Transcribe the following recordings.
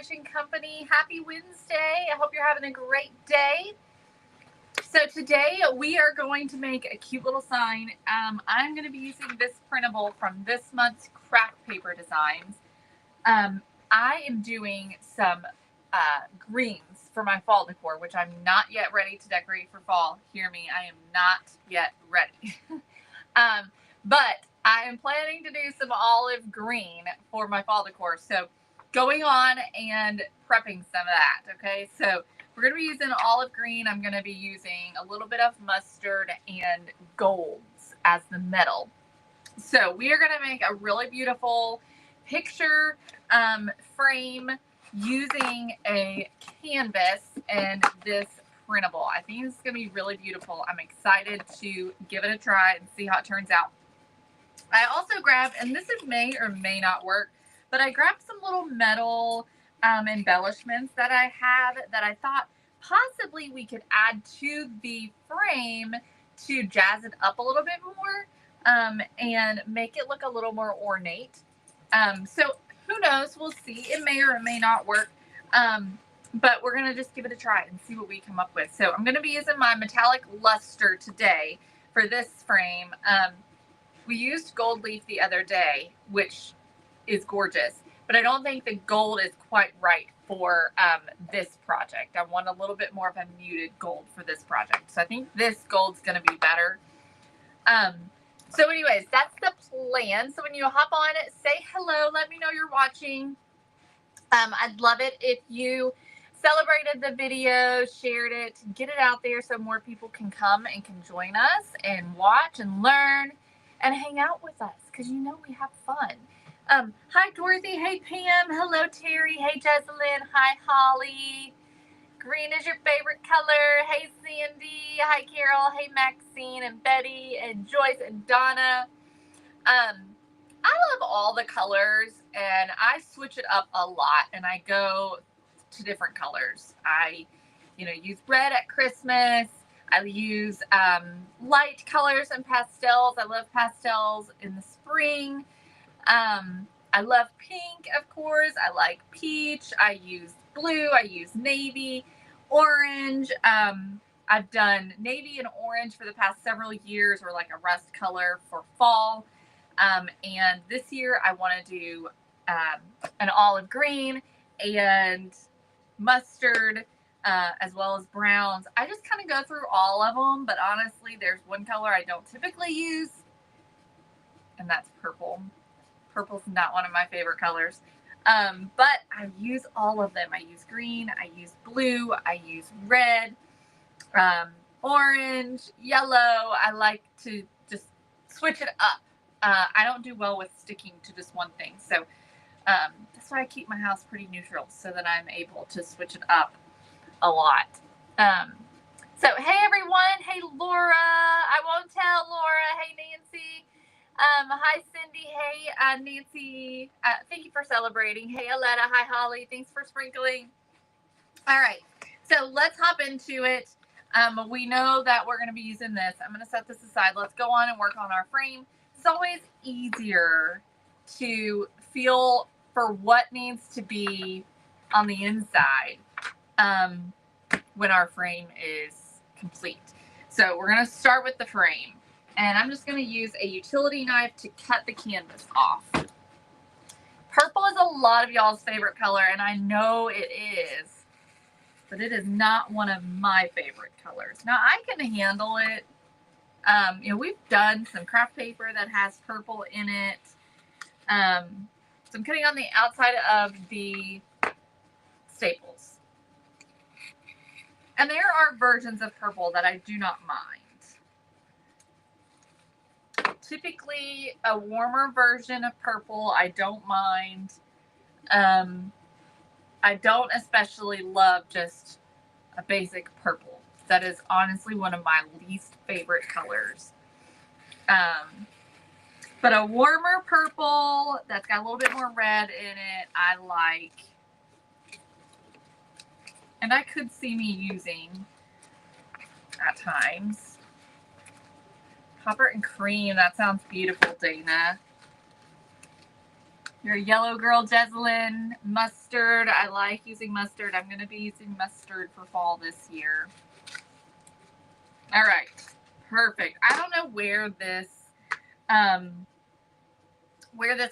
Decoration Company. Happy Wednesday. I hope you're having a great day. So today we are going to make a cute little sign. I'm going to be using this printable from this month's craft paper designs. I am doing some greens for my fall decor, which I'm not yet ready to decorate for fall. Hear me, I am not yet ready. But I am planning to do some olive green for my fall decor. So going on and prepping some of that, okay? So we're going to be using olive green. I'm going to be using a little bit of mustard and golds as the metal. So we are going to make a really beautiful picture frame using a canvas and this printable. I think it's going to be really beautiful. I'm excited to give it a try and see how it turns out. I also grabbed, and this may or may not work, but I grabbed some little metal embellishments that I have that I thought possibly we could add to the frame to jazz it up a little bit more and make it look a little more ornate. So who knows? We'll see. It may or may not work. But we're going to just give it a try and see what we come up with. So I'm going to be using my metallic luster today for this frame. We used gold leaf the other day, which is gorgeous, but I don't think the gold is quite right for this project. I want a little bit more of a muted gold for this project. So I think this gold's going to be better. So anyways, that's the plan. So when you hop on, say hello. Let me know you're watching. I'd love it if you celebrated the video, shared it, get it out there so more people can come and can join us and watch and learn and hang out with us, because you know we have fun. Hi Dorothy, hey Pam, hello Terry, hey Jessalyn, hi Holly. Green is your favorite color. Hey Sandy, hi Carol, hey Maxine and Betty and Joyce and Donna. I love all the colors and I switch it up a lot and I go to different colors. I use red at Christmas. I use light colors and pastels. I love pastels in the spring. I love pink, of course. I like peach. I use blue. I use navy, orange. I've done navy and orange for the past several years, or like a rust color for fall. And this year I want to do an olive green and mustard, as well as browns. I just kind of go through all of them, but honestly, there's one color I don't typically use, and that's purple. Purple's not one of my favorite colors, but I use all of them. I use green, I use blue, I use red, orange, yellow. I like to just switch it up. I don't do well with sticking to just one thing, so that's why I keep my house pretty neutral, so that I'm able to switch it up a lot. So hey everyone, hey Laura, I won't tell Laura, hey Nancy, hi Cindy, hey Nancy, thank you for celebrating, hey Aletta, hi Holly, thanks for sprinkling. All right, so let's hop into it. We know that we're going to be using this. I'm going to set this aside. Let's go on and work on our frame. It's always easier to feel for what needs to be on the inside when our frame is complete. So we're going to start with the frame, and I'm just going to use a utility knife to cut the canvas off. Purple is a lot of y'all's favorite color, and I know it is, but it is not one of my favorite colors. Now I can handle it. We've done some craft paper that has purple in it. So I'm cutting on the outside of the staples. And there are versions of purple that I do not mind. Typically, a warmer version of purple I don't mind. I don't especially love just a basic purple. That is honestly one of my least favorite colors. But a warmer purple that's got a little bit more red in it, I like. And I could see me using at times. Copper and cream, that sounds beautiful, Dana. You're a yellow girl, Jeslyn. Mustard. I like using mustard. I'm going to be using mustard for fall this year. All right. Perfect. I don't know where this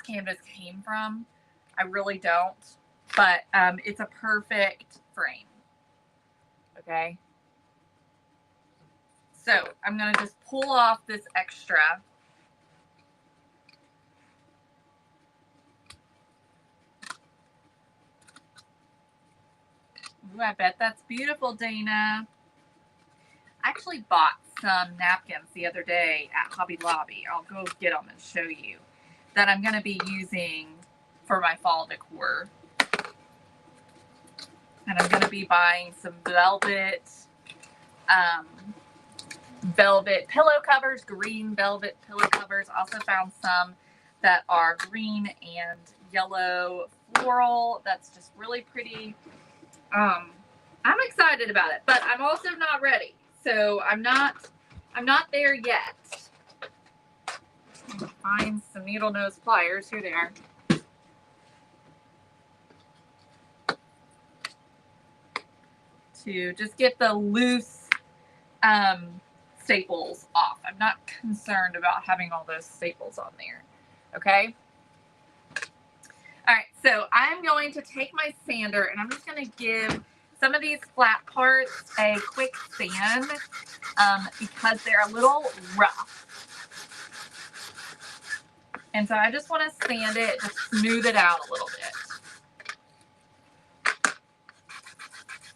canvas came from. I really don't. But it's a perfect frame. Okay. So I'm going to just pull off this extra. Ooh, I bet that's beautiful, Dana. I actually bought some napkins the other day at Hobby Lobby. I'll go get them and show you that I'm going to be using for my fall decor. And I'm going to be buying some velvet pillow covers, green velvet pillow covers. Also found some that are green and yellow floral. That's just really pretty. I'm excited about it, but I'm also not ready. So I'm not there yet. Find some needle nose pliers. Here they are. To just get the loose staples off. I'm not concerned about having all those staples on there. Okay. All right. So I'm going to take my sander and I'm just going to give some of these flat parts a quick sand because they're a little rough. And so I just want to sand it, just smooth it out a little bit.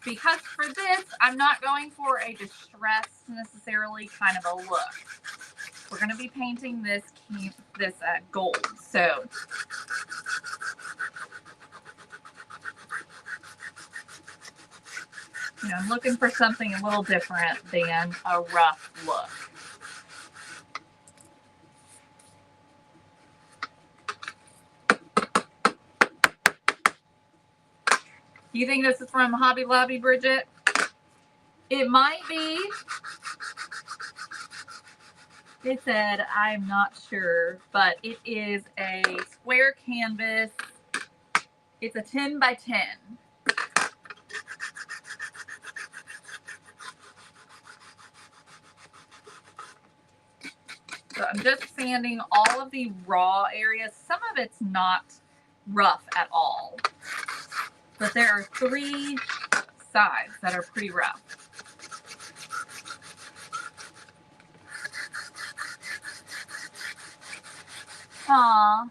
Because for this, I'm not going for a distressed necessarily kind of a look. We're going to be painting this gold. So I'm looking for something a little different than a rough look. Do you think this is from Hobby Lobby, Bridget? It might be. They said, I'm not sure, but it is a square canvas. It's a 10 by 10. So I'm just sanding all of the raw areas. Some of it's not rough at all, but there are 3 sides that are pretty rough. Aw.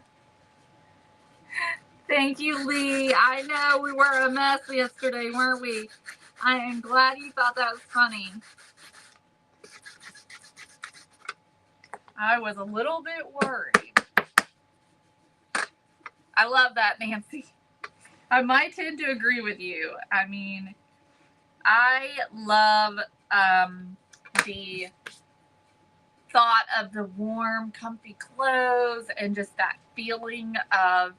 Thank you, Lee. I know we were a mess yesterday, weren't we? I am glad you thought that was funny. I was a little bit worried. I love that, Nancy. I might tend to agree with you. I mean, I love the thought of the warm, comfy clothes and just that feeling of,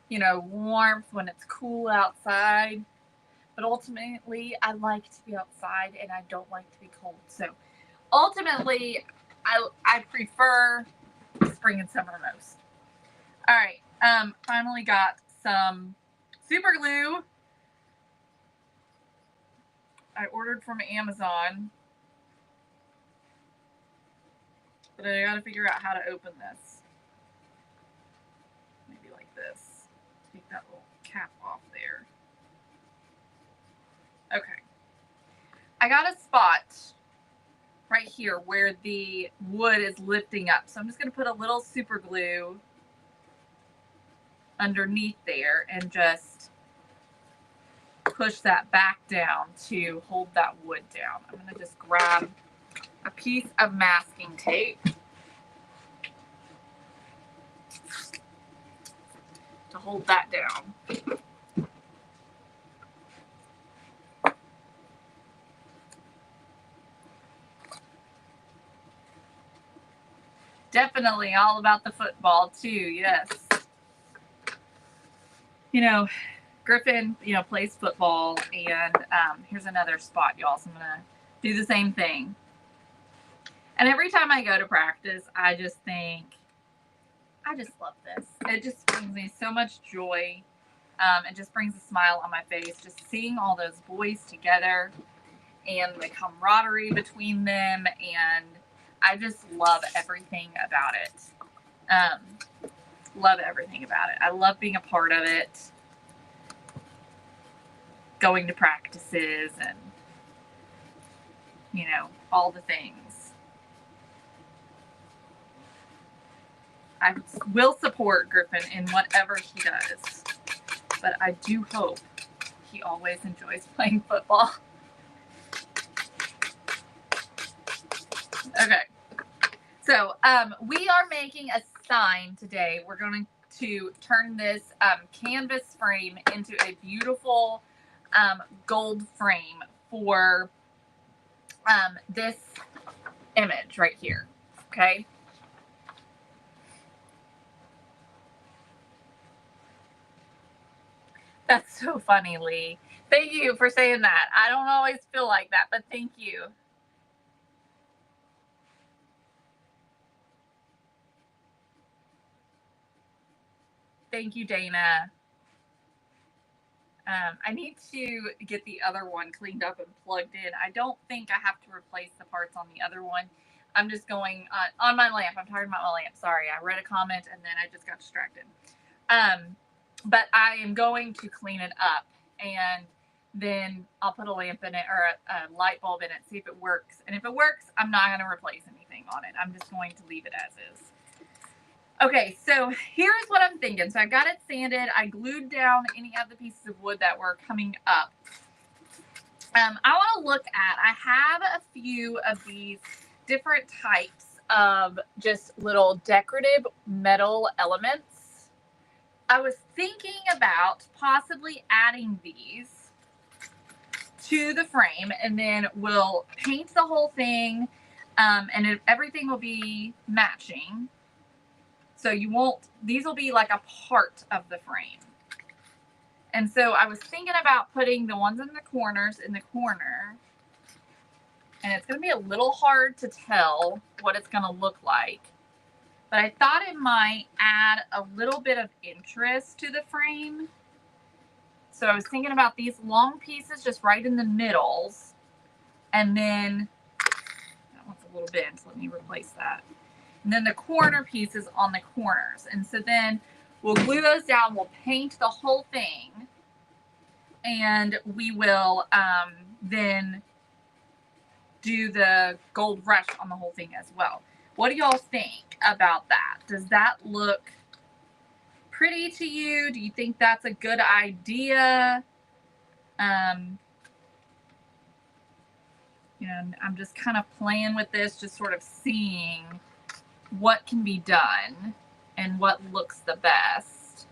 warmth when it's cool outside. But ultimately, I like to be outside and I don't like to be cold. So ultimately, I prefer spring and summer most. All right. Finally got some super glue. I ordered from Amazon. But I gotta figure out how to open this. Maybe like this. Take that little cap off there. Okay. I got a spot right here where the wood is lifting up. So I'm just going to put a little super glue underneath there and just push that back down to hold that wood down. I'm going to just grab a piece of masking tape to hold that down. Definitely all about the football too. Yes. Griffin, plays football, and here's another spot, y'all. So I'm gonna do the same thing. And every time I go to practice, I just think I just love this. It just brings me so much joy. It just brings a smile on my face, just seeing all those boys together and the camaraderie between them. And I just love everything about it. Love everything about it. I love being a part of it. Going to practices and, you know, all the things. I will support Griffin in whatever he does, but I do hope he always enjoys playing football. Okay, so we are making a sign today. We're going to turn this canvas frame into a beautiful gold frame for this image right here. Okay. That's so funny, Lee. Thank you for saying that. I don't always feel like that, but thank you. Thank you, Dana. I need to get the other one cleaned up and plugged in. I don't think I have to replace the parts on the other one. I'm just going on my lamp. I'm talking about my lamp. Sorry, I read a comment and then I just got distracted. But I am going to clean it up, and then I'll put a lamp in it or a light bulb in it, see if it works. And if it works, I'm not going to replace anything on it. I'm just going to leave it as is. Okay, so here's what I'm thinking. So I got it sanded. I glued down any of the pieces of wood that were coming up. I want to look at, I have a few of these different types of just little decorative metal elements. I was thinking about possibly adding these to the frame, and then we'll paint the whole thing, and everything will be matching. So you won't, these will be like a part of the frame. And so I was thinking about putting the ones in the corners in the corner. And it's going to be a little hard to tell what it's going to look like. But I thought it might add a little bit of interest to the frame. So I was thinking about these long pieces just right in the middles. And then, that one's a little bent, so let me replace that. And then the corner pieces on the corners. And so then we'll glue those down. We'll paint the whole thing. And we will then do the gold rush on the whole thing as well. What do y'all think about that? Does that look pretty to you? Do you think that's a good idea? You know, I'm just kind of playing with this, just sort of seeing what can be done and what looks the best.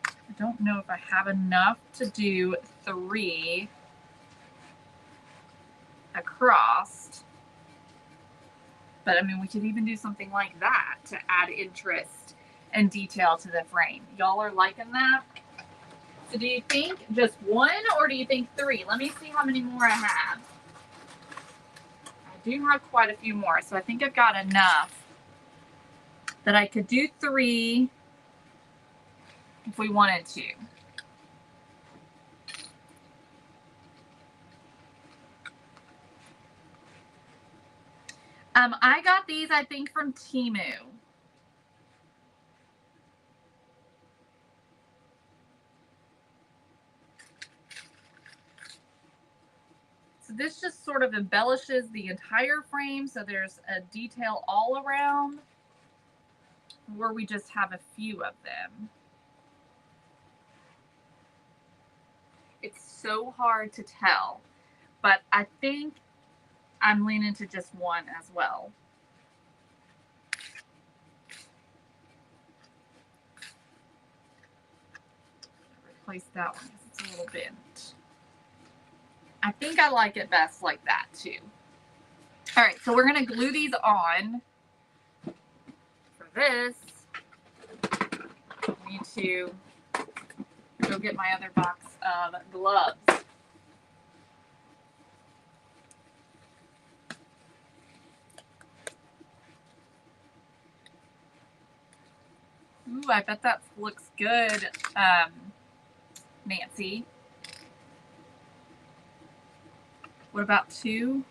I don't know if I have enough to do 3 across, but I mean, we could even do something like that to add interest and detail to the frame. Y'all are liking that? So do you think just 1 or do you think 3? Let me see how many more I have. I do have quite a few more, so I think I've got enough that I could do 3 if we wanted to. I got these, I think, from Temu. So this just sort of embellishes the entire frame, so there's a detail all around, where we just have a few of them. It's so hard to tell, but I think I'm leaning to just 1 as well. Replace that one because it's a little bent. I think I like it best like that too. All right, so we're going to glue these on. For this, I need to go get my other box of gloves. Ooh, I bet that looks good, Nancy. What about 2?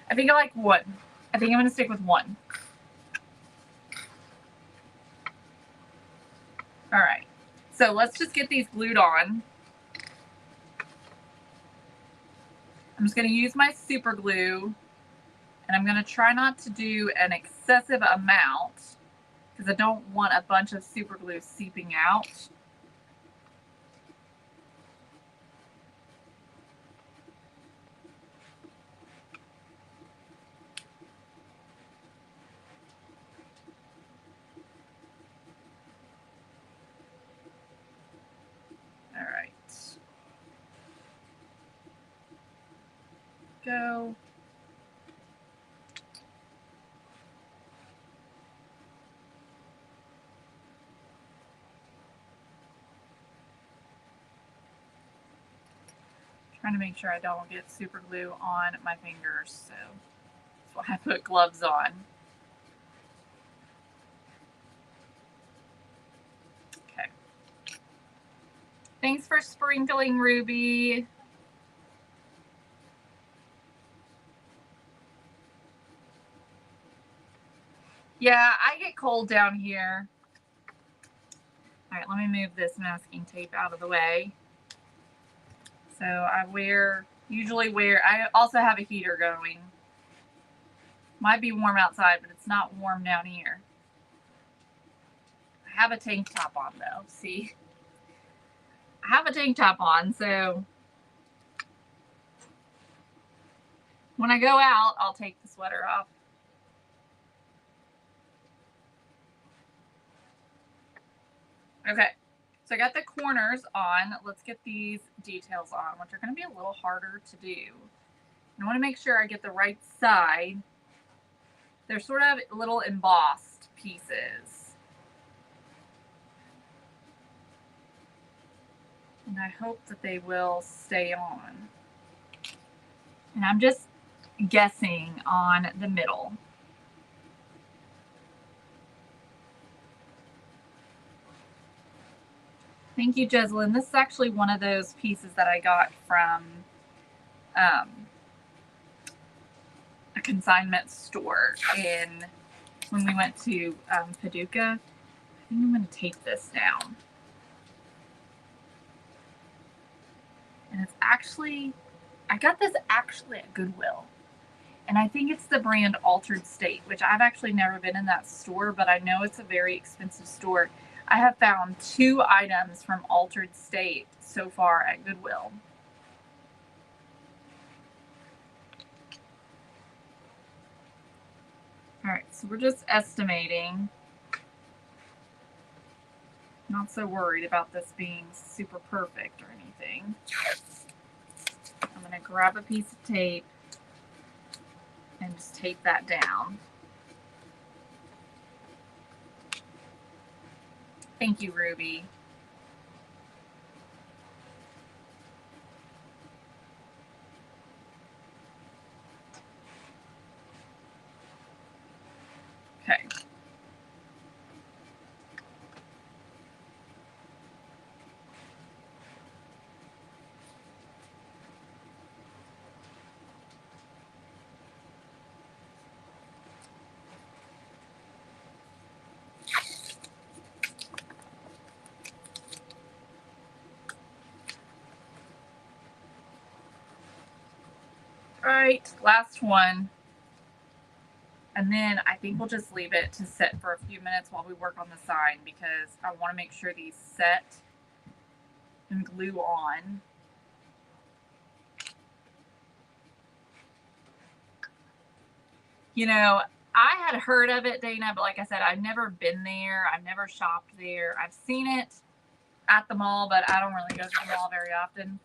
I think I like 1. I think I'm going to stick with 1. All right. So let's just get these glued on. I'm just going to use my super glue, and I'm going to try not to do an excessive amount because I don't want a bunch of super glue seeping out. All right. Go. Trying to make sure I don't get super glue on my fingers, so that's why I put gloves on. Okay. Thanks for sprinkling, Ruby. Yeah, I get cold down here. All right, let me move this masking tape out of the way. So I I also have a heater going. Might be warm outside, but it's not warm down here. I have a tank top on though, see? I have a tank top on, so when I go out, I'll take the sweater off. Okay, so I got the corners on. Let's get these details on, which are going to be a little harder to do. I want to make sure I get the right side. They're sort of little embossed pieces. And I hope that they will stay on. And I'm just guessing on the middle. Thank you, Jeslyn. This is actually one of those pieces that I got from a consignment store when we went to Paducah. I think I'm going to take this down. And it's actually, I got this actually at Goodwill. And I think it's the brand Altered State, which I've actually never been in that store, but I know it's a very expensive store. I have found 2 items from Altered State so far at Goodwill. All right, so we're just estimating. Not so worried about this being super perfect or anything. I'm going to grab a piece of tape and just tape that down. Thank you, Ruby. Okay. All right, last one. And then I think we'll just leave it to sit for a few minutes while we work on the sign because I want to make sure these set and glue on. You know, I had heard of it, Dana, but like I said, I've never been there. I've never shopped there. I've seen it at the mall, but I don't really go to the mall very often.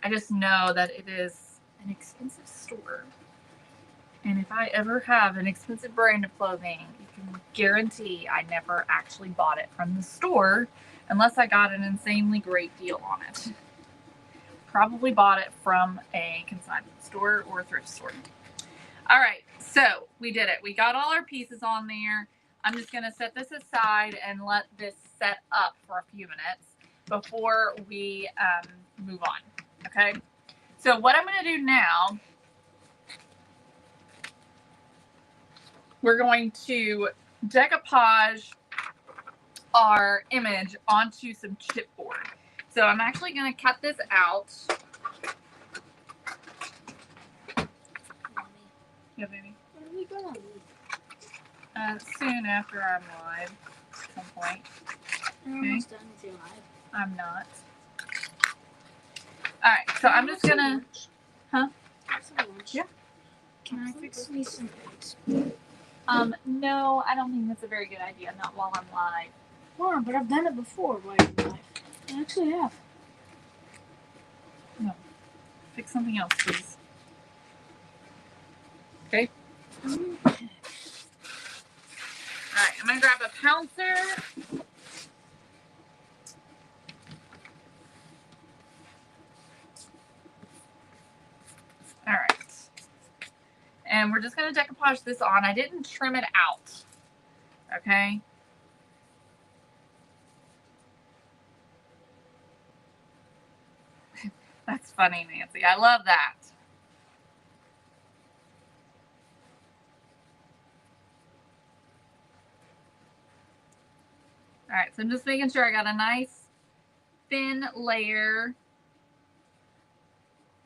I just know that it is an expensive store. And if I ever have an expensive brand of clothing, you can guarantee I never actually bought it from the store unless I got an insanely great deal on it. Probably bought it from a consignment store or a thrift store. All right, so we did it. We got all our pieces on there. I'm just gonna set this aside and let this set up for a few minutes before we move on, okay? So what I'm gonna do now, we're going to decoupage our image onto some chipboard. So I'm actually gonna cut this out. Yeah, baby. Where are we going? Soon after I'm live at some point. You're almost done with your live. I'm not. Alright, so I'm just gonna... Huh? Some lunch. Yeah. Can I fix me some eggs? No, I don't think that's a very good idea, not while I'm live. Well, but I've done it before while you're live. I actually have. No. Fix something else, please. Okay? Okay. Alright, I'm gonna grab a pouncer. Alright. And we're just gonna decoupage this on. I didn't trim it out. Okay? That's funny, Nancy. I love that. All right, so I'm just making sure I got a nice thin layer.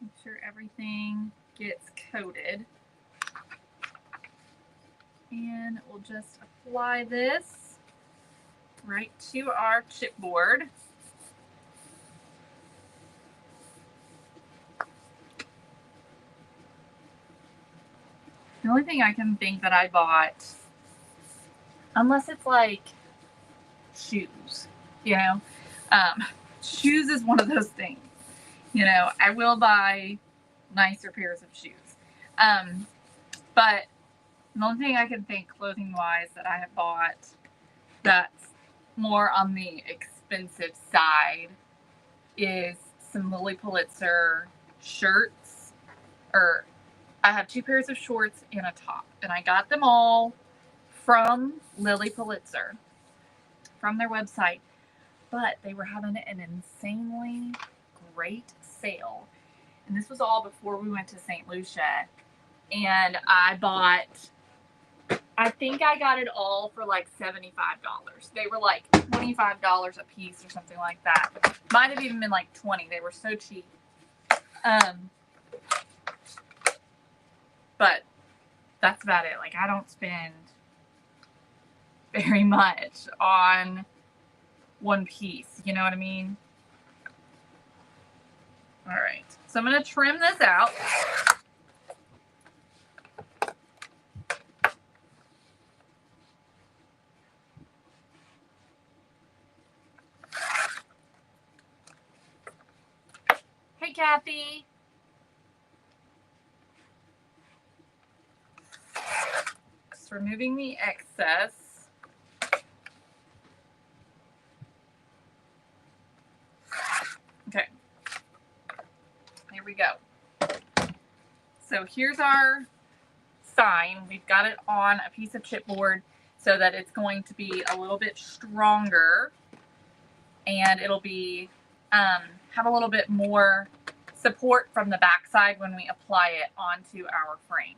Make sure everything gets coated. And we'll just apply this right to our chipboard. The only thing I can think that I bought, unless it's like shoes, you know, shoes is one of those things. You know, I will buy nicer pairs of shoes. But the only thing I can think clothing wise that I have bought that's more on the expensive side is some Lilly Pulitzer shirts. Or I have 2 pairs of shorts and a top, and I got them all from Lilly Pulitzer, from their website, but they were having an insanely great sale. And this was all before we went to St. Lucia. And I bought, I think I got it all for like $75. They were like $25 a piece or something like that. Might have even been like 20. They were so cheap. But that's about it. Like, I don't spend very much on one piece. You know what I mean? All right. So I'm going to trim this out. Hey, Kathy. Just removing the excess. Okay. Here we go. So here's our sign. We've got it on a piece of chipboard so that it's going to be a little bit stronger, and it'll be have a little bit more support from the backside when we apply it onto our frame.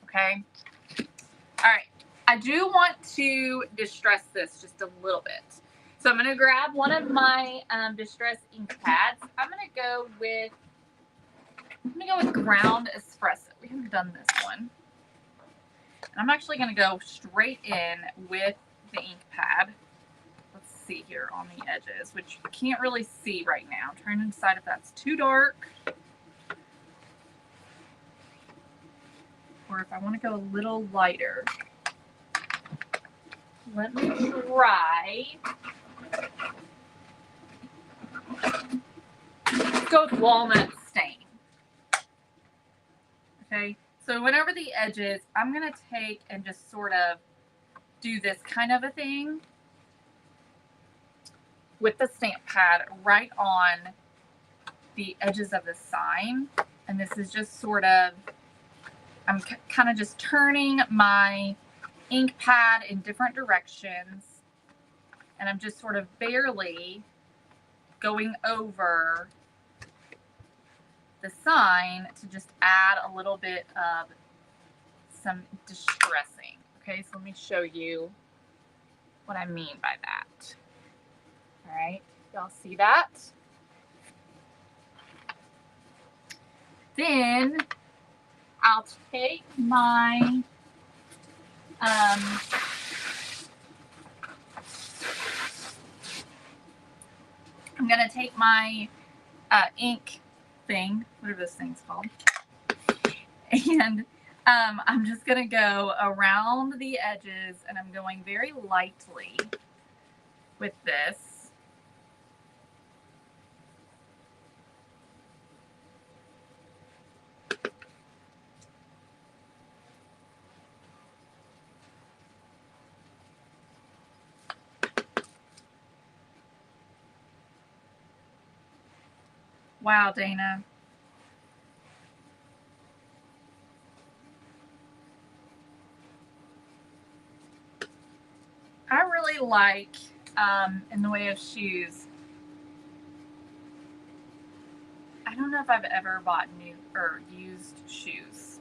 Okay. All right. I do want to distress this just a little bit. So I'm going to grab one of my distress ink pads. I'm going to go with ground espresso. We haven't done this one. And I'm actually going to go straight in with the ink pad. Let's see here on the edges, which you can't really see right now. I'm trying to decide if that's too dark or if I want to go a little lighter. Let me try. Go go with walnut stain. Okay, so went over the edges. I'm going to take and just sort of do this kind of a thing with the stamp pad right on the edges of the sign. And this is just sort of, I'm kind of just turning my ink pad in different directions. And I'm just sort of barely going over the sign to just add a little bit of some distressing. Okay, so let me show you what I mean by that. All right, y'all see that? Then I'll take my I'm gonna take my ink thing, whatever this thing's called, and I'm just gonna go around the edges, and I'm going very lightly with this. Wow, Dana. I really like, in the way of shoes, I don't know if I've ever bought new or used shoes.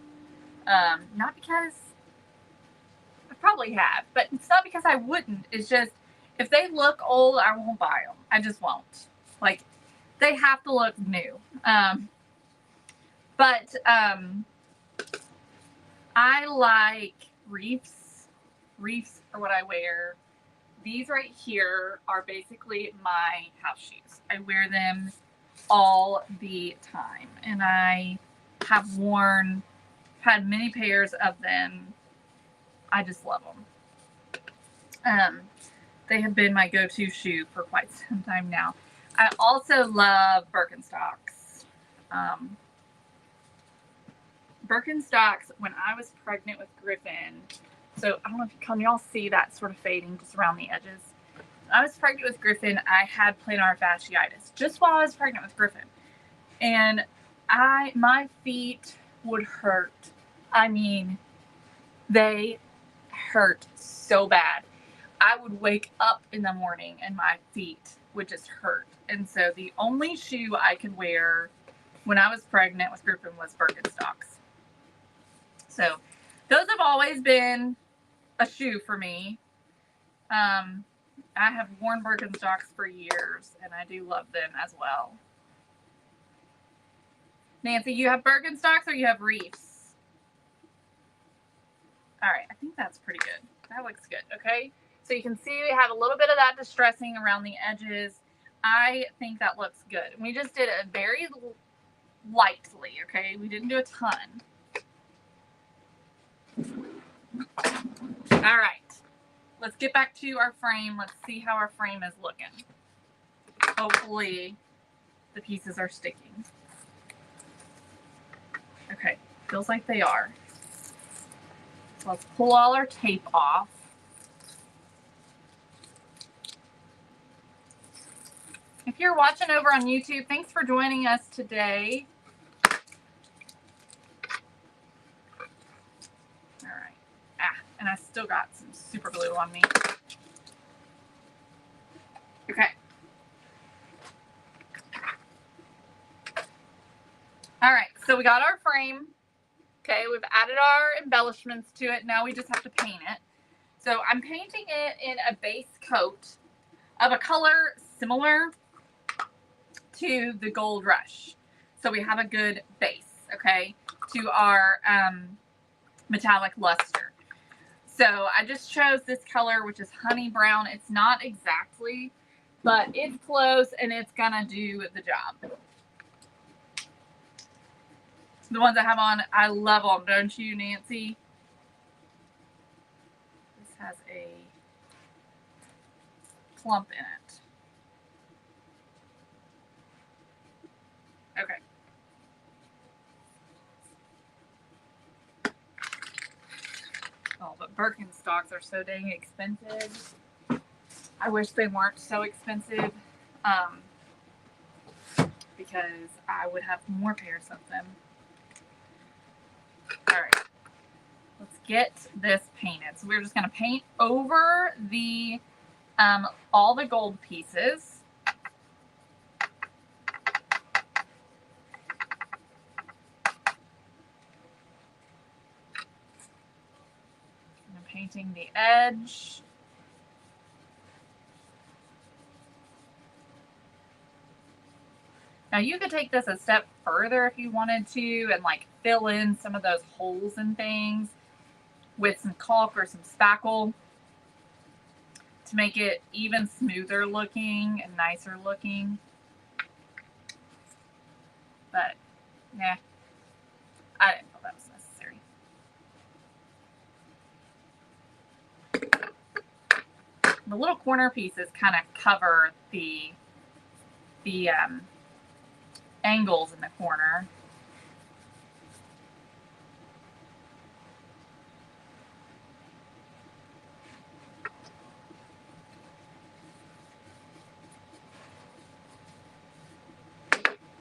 Not because I probably have, but it's not because I wouldn't. It's just if they look old, I won't buy them. I just won't. Like, they have to look new. But I like reefs. Reefs are what I wear. These right here are basically my house shoes. I wear them all the time, and I have had many pairs of them. I just love them. They have been my go-to shoe for quite some time now. I also love Birkenstocks. Birkenstocks, when I was pregnant with Griffin, so I don't know if can y'all see that sort of fading just around the edges. When I was pregnant with Griffin, I had plantar fasciitis just while I was pregnant with Griffin. And my feet would hurt. I mean, they hurt so bad. I would wake up in the morning and my feet would just hurt. And so the only shoe I could wear when I was pregnant with Griffin was Birkenstocks. So those have always been a shoe for me. I have worn Birkenstocks for years, and I do love them as well. Nancy, you have Birkenstocks or you have reefs? All right, I think that's pretty good. That looks good, okay? So you can see we have a little bit of that distressing around the edges. I think that looks good. We just did it very lightly, okay? We didn't do a ton. All right, let's get back to our frame. Let's see how our frame is looking. Hopefully the pieces are sticking. Okay, feels like they are. So let's pull all our tape off. If you're watching over on YouTube, thanks for joining us today. All right. And I still got some super glue on me. Okay. All right, so we got our frame. Okay, we've added our embellishments to it. Now we just have to paint it. So I'm painting it in a base coat of a color similar to the Gold Rush. So we have a good base, okay, to our metallic luster. So I just chose this color, which is honey brown. It's not exactly, but it's close and it's gonna do the job. The ones I have on, I love them, don't you, Nancy? This has a clump in it. Birkenstocks are so dang expensive. I wish they weren't so expensive, because I would have more pairs of them. All right, let's get this painted. So we're just going to paint over the all the gold pieces. I'm painting the edge. Now you could take this a step further if you wanted to and like fill in some of those holes and things with some caulk or some spackle to make it even smoother looking and nicer looking. But nah, I didn't feel that was necessary. The little corner pieces kind of cover the angles in the corner.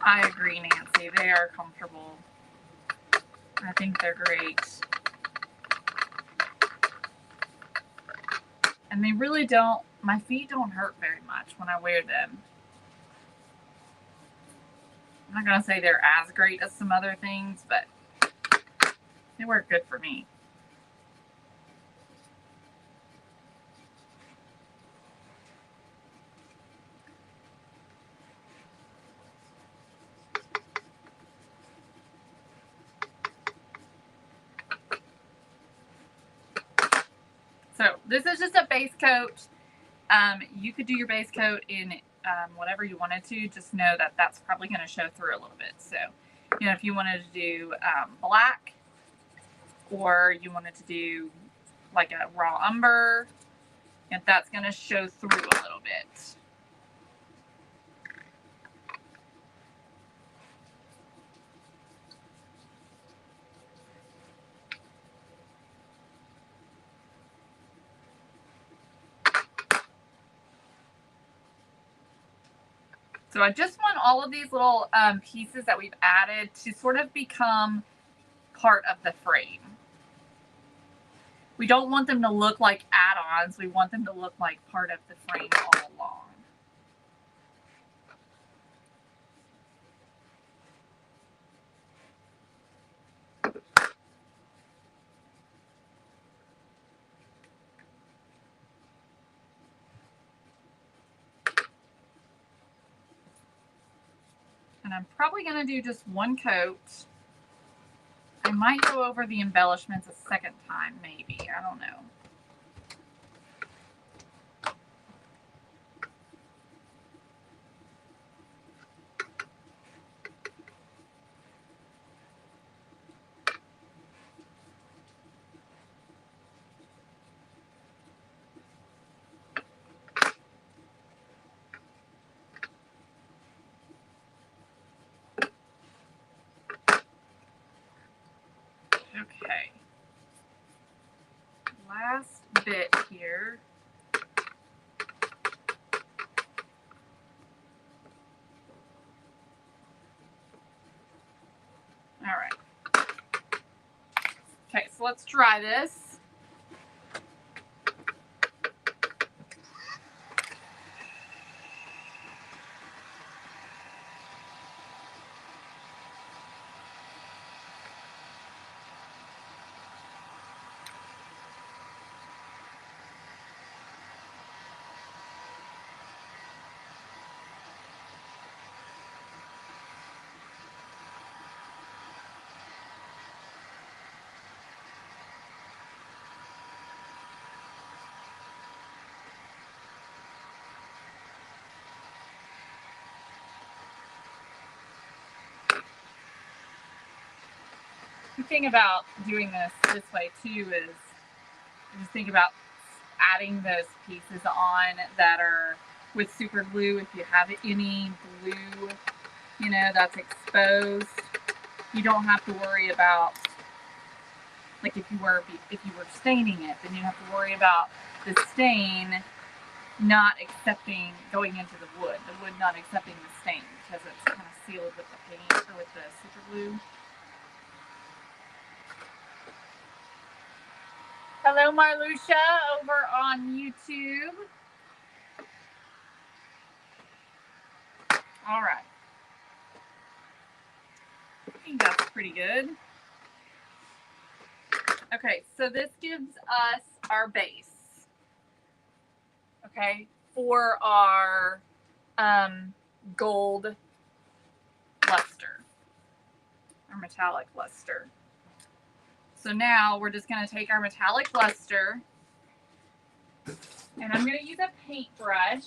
I agree, Nancy. They are comfortable. I think they're great. And they really don't, my feet don't hurt very much when I wear them. I'm not going to say they're as great as some other things, but they work good for me. So this is just a base coat. You could do your base coat in whatever you wanted to. Just know that that's probably going to show through a little bit. So, you know, if you wanted to do black, or you wanted to do like a raw umber, and that's going to show through a little bit. So I just want all of these little pieces that we've added to sort of become part of the frame. We don't want them to look like add-ons. We want them to look like part of the frame all along. And I'm probably going to do just one coat. I might go over the embellishments a second time, maybe. I don't know. Okay. Last bit here. All right. Okay, so let's dry this. The thing about doing this way too is just think about adding those pieces on that are with super glue. If you have any glue, that's exposed, you don't have to worry about Like if you were staining it, then you have to worry about the stain not going into the wood not accepting the stain because it's kind of sealed with the paint or with the super glue. Hello, Marlucia over on YouTube. All right. I think that's pretty good. Okay, so this gives us our base. Okay, for our gold luster, our metallic luster. So now we're just going to take our metallic luster and I'm going to use a paintbrush.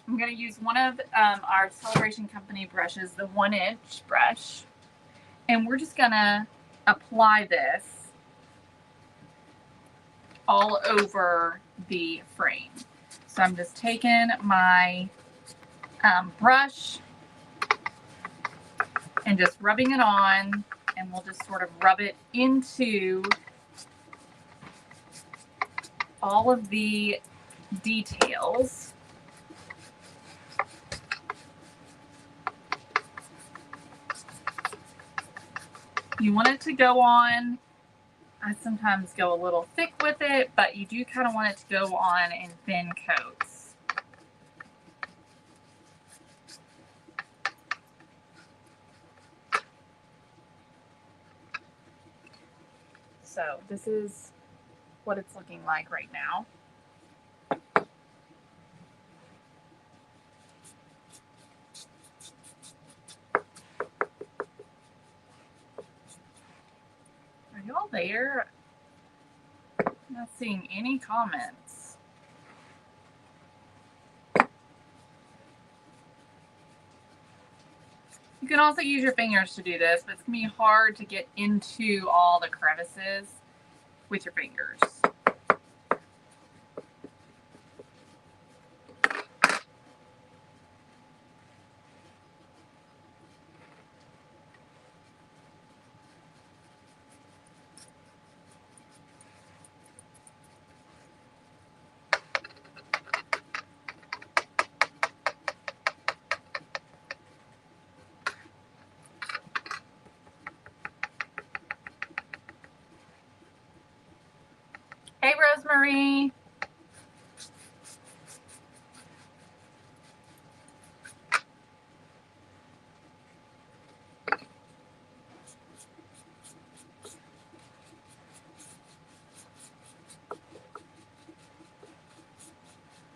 I'm going to use one of our Celebration Company brushes, the 1-inch brush. And we're just going to apply this all over the frame. So I'm just taking my brush and just rubbing it on, and we'll just sort of rub it into all of the details. You want it to go on. I sometimes go a little thick with it, but you do kind of want it to go on in thin coats. So this is what it's looking like right now. Are y'all there? I'm not seeing any comments. You can also use your fingers to do this, but it's going to be hard to get into all the crevices with your fingers. Hey, Rosemary.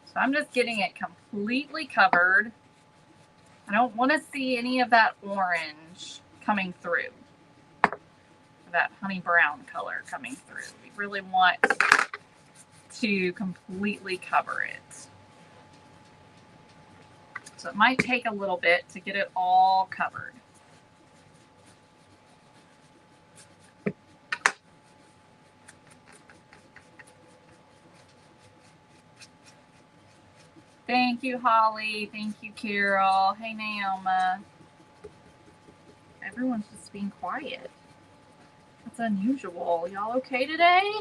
So I'm just getting it completely covered. I don't want to see any of that orange coming through, that honey brown color coming through. We really want to completely cover it. So it might take a little bit to get it all covered. Thank you, Holly. Thank you, Carol. Hey, Naoma. Everyone's just being quiet. That's unusual. Y'all okay today?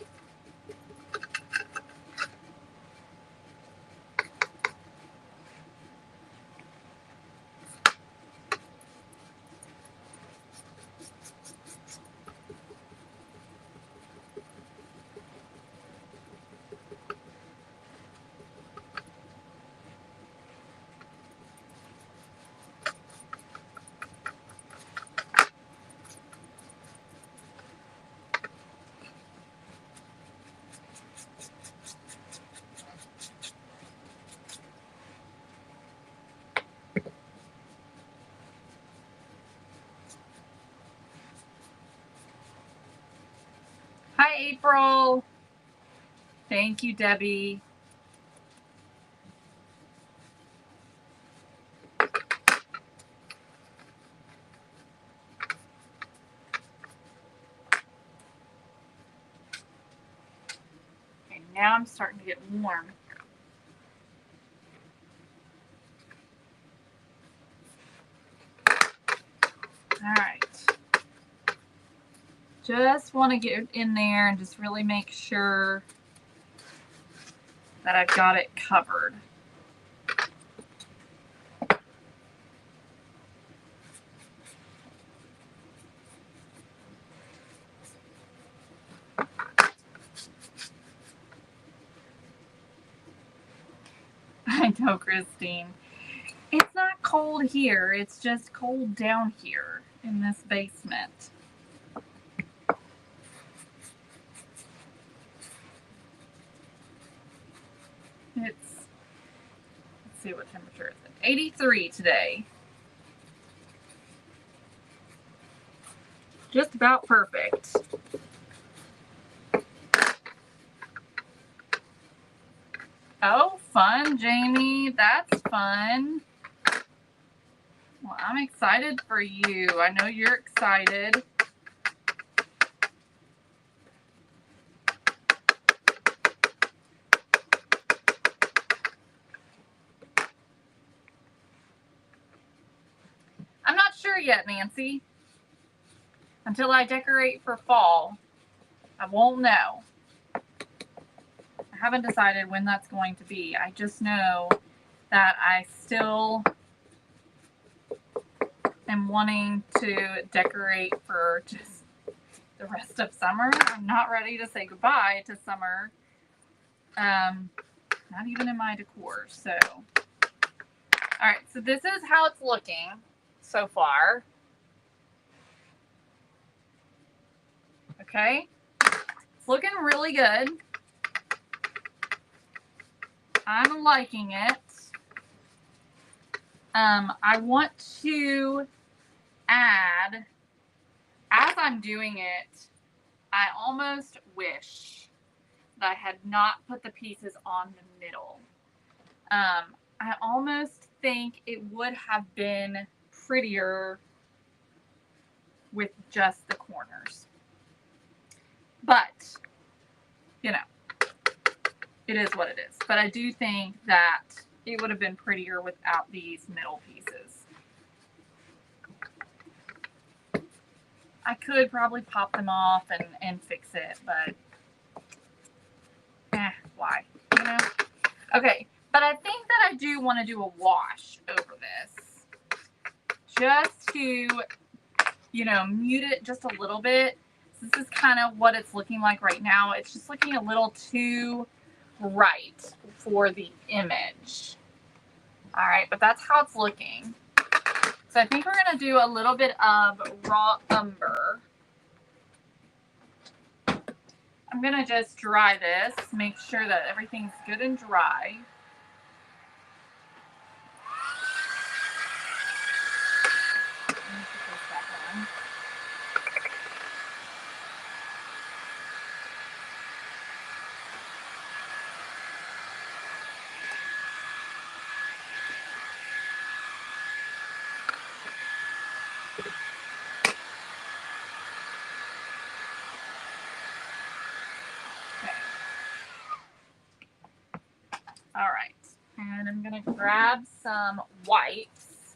Hi, April. Thank you, Debbie. Okay, now I'm starting to get warm. All right. just want to get in there and just really make sure that I've got it covered. I know, Christine. It's not cold here. It's just cold down here in this basement. Let's see what temperature is it. 83 today. Just about perfect. Oh, fun, Jamie. That's fun. Well, I'm excited for you. I know you're excited. I'm not sure yet, Nancy. Until I decorate for fall, I won't know. I haven't decided when that's going to be. I just know that I still am wanting to decorate for just the rest of summer. I'm not ready to say goodbye to summer. Not even in my decor. So, all right. So this is how it's looking so far. Okay. It's looking really good. I'm liking it. I want to add, as I'm doing it, I almost wish that I had not put the pieces on the middle. I almost think it would have been prettier with just the corners. But, you know, it is what it is. But I do think that it would have been prettier without these middle pieces. I could probably pop them off and fix it, but why? You know? Okay, but I think that I do want to do a wash over this. Just to, you know, mute it just a little bit. This is kind of what it's looking like right now. It's just looking a little too bright for the image. All right, but that's how it's looking. So I think we're going to do a little bit of raw umber. I'm going to just dry this, make sure that everything's good and dry. Let me put this back on. All right, and I'm gonna grab some wipes.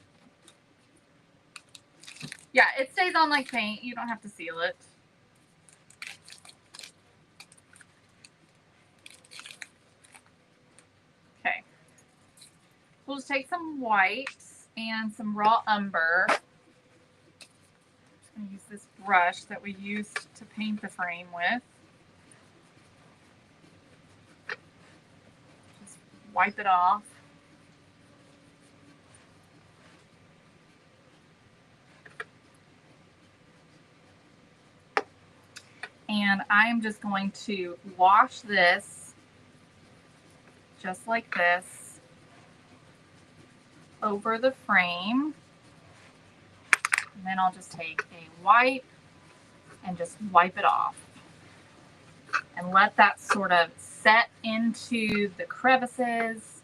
Yeah, it stays on like paint. You don't have to seal it. Okay. We'll just take some wipes and some raw umber. I'm gonna use this brush that we used to paint the frame with. Just wipe it off. And I'm just going to wash this just like this over the frame. And then I'll just take a wipe and just wipe it off. And let that sort of set into the crevices.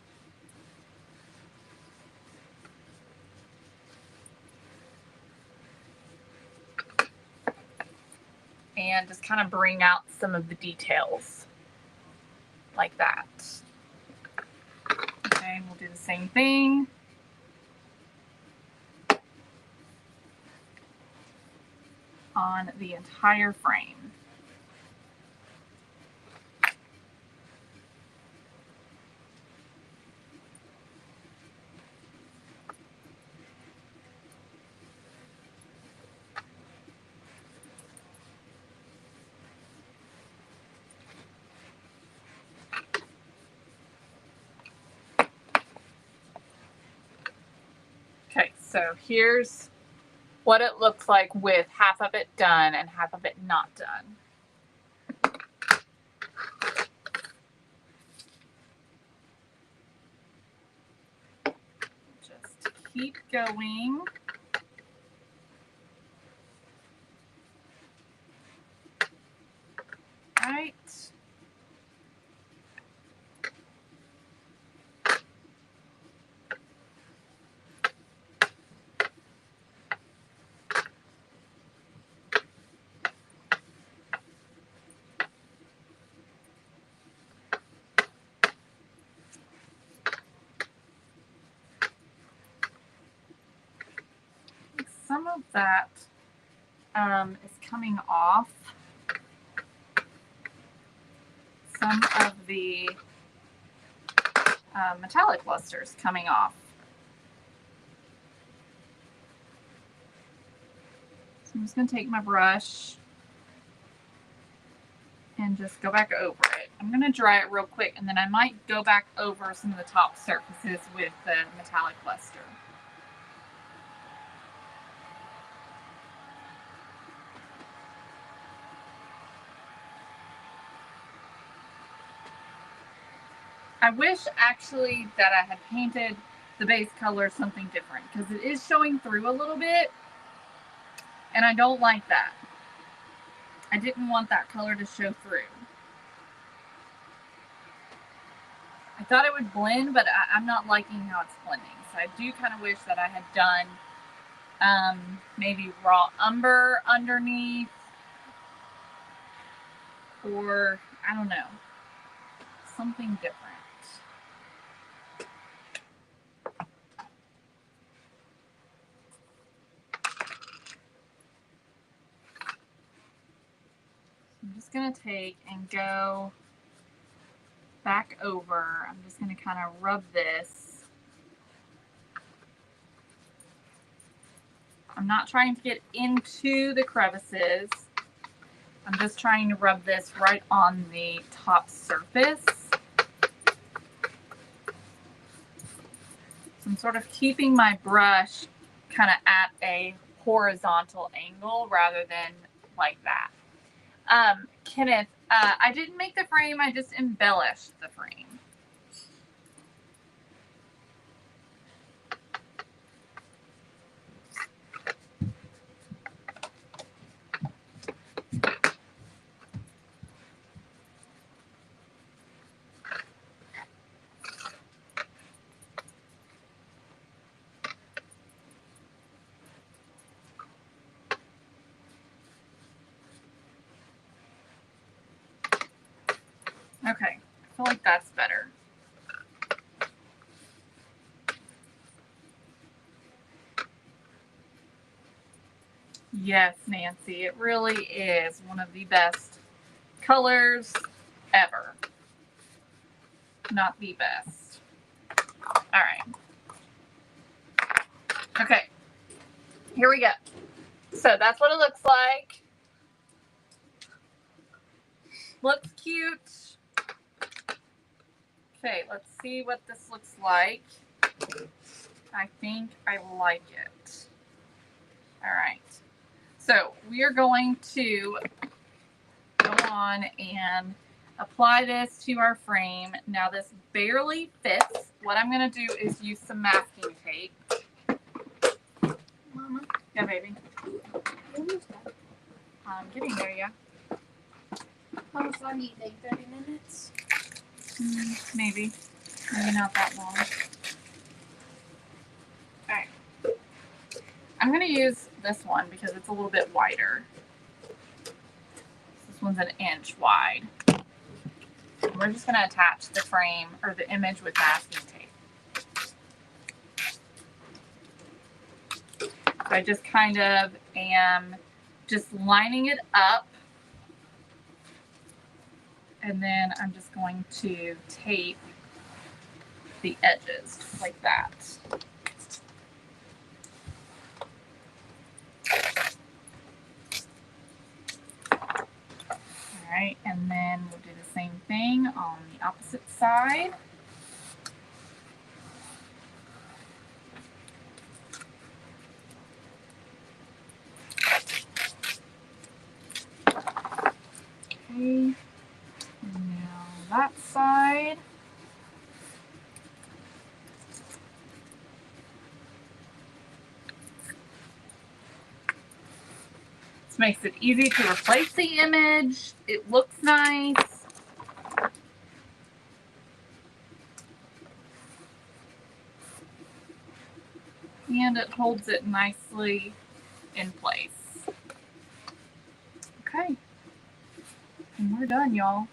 And just kind of bring out some of the details like that. Okay, we'll do the same thing. on the entire frame. Okay, so here's what it looks like with half of it done and half of it not done. Just keep going. Right. Some of that is coming off. Some of the metallic luster's coming off. So I'm just going to take my brush and just go back over it. I'm going to dry it real quick, and then I might go back over some of the top surfaces with the metallic luster. I wish actually that I had painted the base color something different, because it is showing through a little bit, and I don't like that. I didn't want that color to show through. I thought it would blend, but I'm not liking how it's blending. So I do kind of wish that I had done maybe raw umber underneath, or I don't know, something different. I'm just going to take and go back over. I'm just going to kind of rub this. I'm not trying to get into the crevices. I'm just trying to rub this right on the top surface. So I'm sort of keeping my brush kind of at a horizontal angle rather than like that. Kenneth, I didn't make the frame, I just embellished the frame. Okay, I feel like that's better. Yes, Nancy, it really is one of the best colors ever. Not the best. All right. Okay, here we go. So that's what it looks like. Looks cute. Okay, let's see what this looks like. I think I like it. All right. So we are going to go on and apply this to our frame. Now this barely fits. What I'm going to do is use some masking tape. Mama. Yeah, baby. I'm getting there, yeah. How much I need? Like 30 minutes? Maybe. Maybe not that long. Alright. I'm going to use this one because it's a little bit wider. This one's 1 inch wide. And we're just going to attach the frame or the image with masking tape. So I just kind of am just lining it up. And then I'm just going to tape the edges like that. All right, and then we'll do the same thing on the opposite side. Okay, and now that side. This makes it easy to replace the image. It looks nice. And it holds it nicely in place. Okay. And we're done, y'all.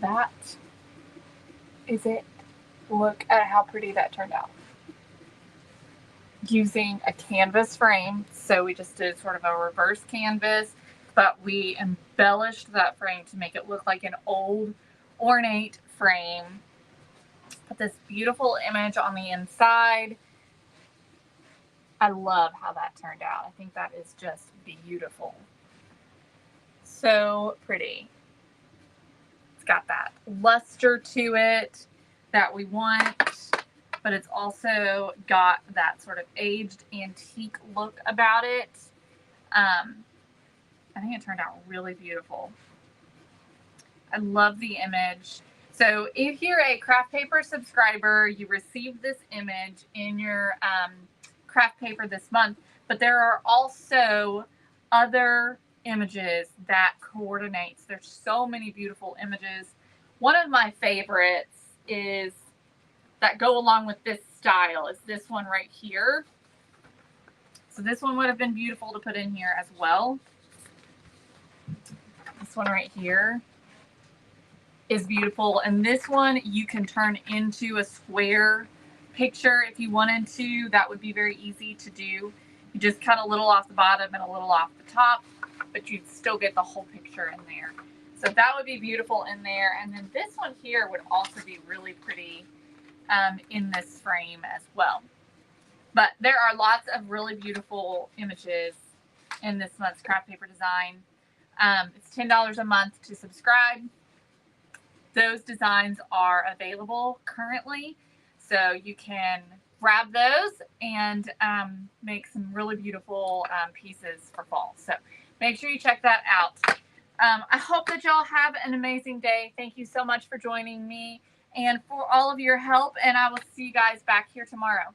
That is it. Look at how pretty that turned out. Using a canvas frame. So we just did sort of a reverse canvas, but we embellished that frame to make it look like an old ornate frame. Put this beautiful image on the inside. I love how that turned out. I think that is just beautiful. So pretty. It's got that luster to it that we want, but it's also got that sort of aged antique look about it. I think it turned out really beautiful. I love the image. So if you're a craft paper subscriber, you receive this image in your craft paper this month, but there are also other images that coordinates. There's so many beautiful images. One of my favorites is that go along with this style is this one right here. So this one would have been beautiful to put in here as well. This one right here is beautiful, and this one you can turn into a square picture if you wanted to. That would be very easy to do. You just cut a little off the bottom and a little off the top, but you'd still get the whole picture in there. So that would be beautiful in there. And then this one here would also be really pretty in this frame as well. But there are lots of really beautiful images in this month's craft paper design. It's $10 a month to subscribe. Those designs are available currently, so you can grab those and make some really beautiful pieces for fall. So make sure you check that out. I hope that y'all have an amazing day. Thank you so much for joining me and for all of your help, and I will see you guys back here tomorrow.